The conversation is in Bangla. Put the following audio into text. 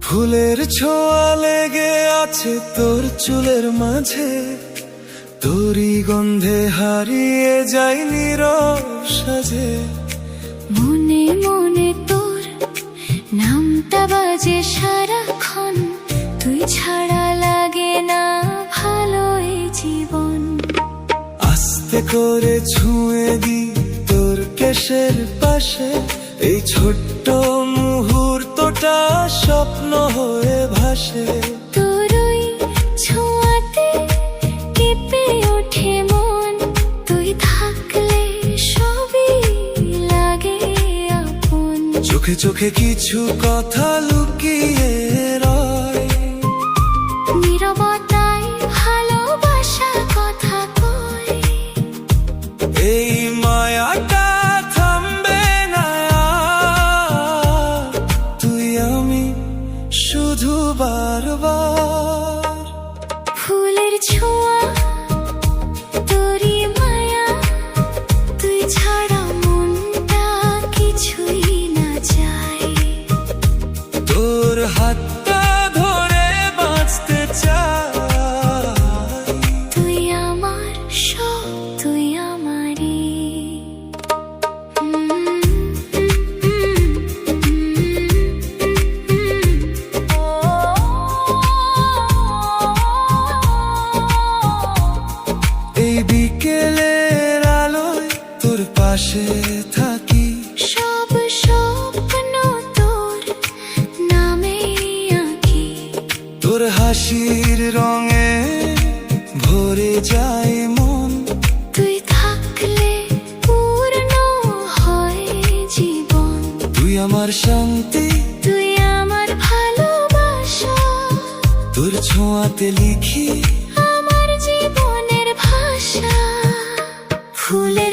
ফুলের ছোঁয়া লেগে আছে তোর চুলের মাঝে, তোরই গন্ধে হারিয়ে যাই নীরব সাজে। মনে মনে তোর নামটা বাজে সারাক্ষণ, তুই ছাড়া লাগে না ভালো এই জীবন। আস্তে করে ছুঁয়ে দি তোর কেশের পাশে, এই ছোট্ট মুহূর্তটা স্বপ্ন হয়ে ভাসে। তোর ওই ছোঁয়াতে কেঁপে ওঠে মন, তুই থাকলে সবই লাগে আপন। চোখে চোখে কিছু কথা লুকিয়ে রয়, নীরবতায় ভালোবাসা কথা কয়। এই মায়াটা থামবে না, তুই আমি শুধু বারবার। ফুলের ছোঁয়া তোরই মায়া, তুই ছাড়া মনটা কিছুই না চায়। তোর হাতটা ধরে বাঁচতে চাই, তুই আমার সব, তুই আমারই। এই বিকেলের আলোয় তোর পাশে থাকি, সব স্বপ্ন তোর নামে আঁকি। তোর হাসির রঙে ভরে যায় মন, তুই থাকলে পূর্ণ হয় জীবন। তুই আমার শান্তি, তুই আমার ভালোবাসা, তোর ছোঁয়াতে লিখি আমার জীবনের ভাষা। ফুলে